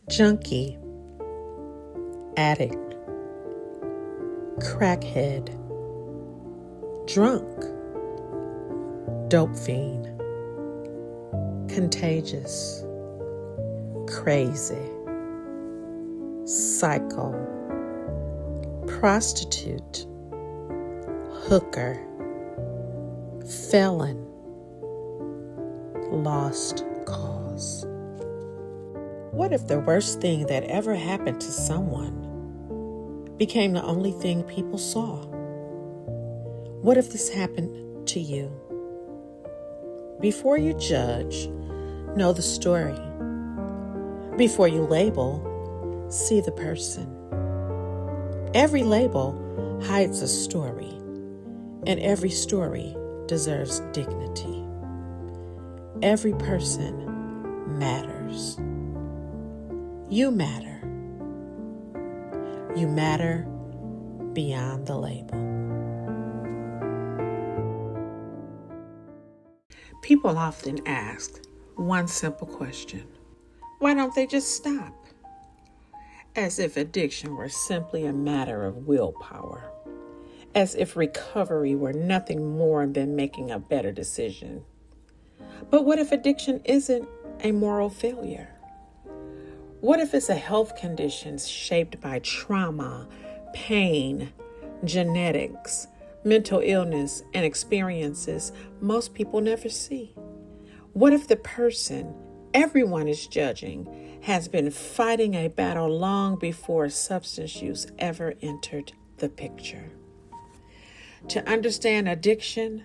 junkie, addict, crackhead, drunk, dope fiend, contagious, crazy, psycho, prostitute, hooker, felon, lost cause. What if the worst thing that ever happened to someone became the only thing people saw? What if this happened to you? Before you judge, know the story. Before you label, see the person. Every label hides a story, and every story deserves dignity. Every person matters. You matter. You matter beyond the label. People often ask one simple question: why don't they just stop? As if addiction were simply a matter of willpower. As if recovery were nothing more than making a better decision. But what if addiction isn't a moral failure? What if it's a health condition shaped by trauma, pain, genetics, mental illness, and experiences most people never see? What if the person everyone is judging has been fighting a battle long before substance use ever entered the picture? To understand addiction,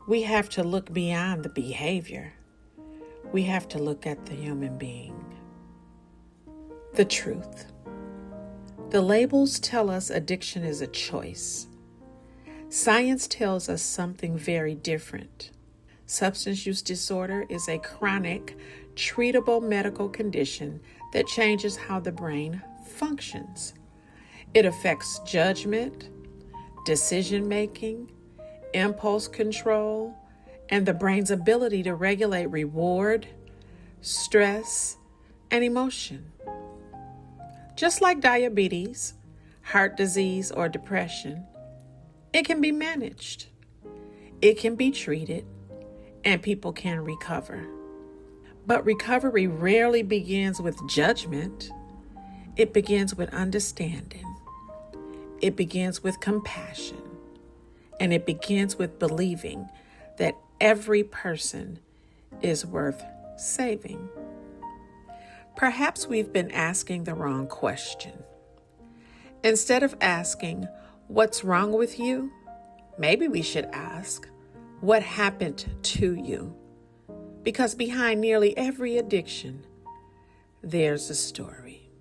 we have to look beyond the behavior. We have to look at the human being. The truth. The labels tell us addiction is a choice. Science tells us something very different. Substance use disorder is a chronic, treatable medical condition that changes how the brain functions. It affects judgment, decision-making, impulse control, and the brain's ability to regulate reward, stress, and emotion. Just like diabetes, heart disease, or depression, it can be managed. It can be treated, and people can recover. But recovery rarely begins with judgment. It begins with understanding. It begins with compassion. And it begins with believing that every person is worth saving. Perhaps we've been asking the wrong question. Instead of asking, "What's wrong with you?" maybe we should ask, "What happened to you?" Because behind nearly every addiction, there's a story.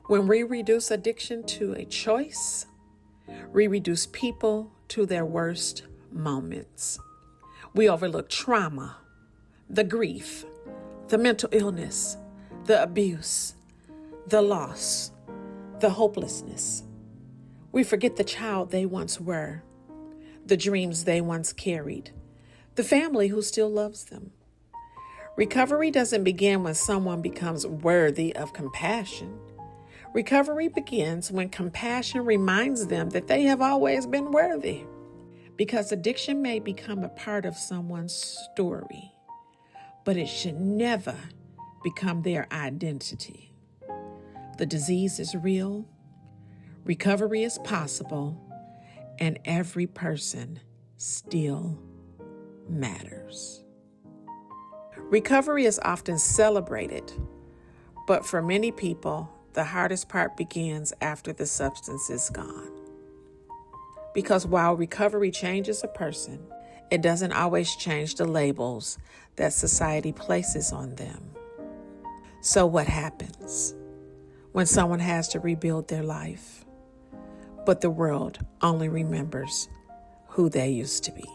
When we reduce addiction to a choice, we reduce people to their worst moments. We overlook trauma, the grief, the mental illness, the abuse, the loss, the hopelessness. We forget the child they once were, the dreams they once carried, the family who still loves them. Recovery doesn't begin when someone becomes worthy of compassion. Recovery begins when compassion reminds them that they have always been worthy. Because addiction may become a part of someone's story, but it should never become their identity. The disease is real, recovery is possible, and every person still matters. Recovery is often celebrated, but for many people, the hardest part begins after the substance is gone. Because while recovery changes a person, it doesn't always change the labels that society places on them. So what happens when someone has to rebuild their life, but the world only remembers who they used to be?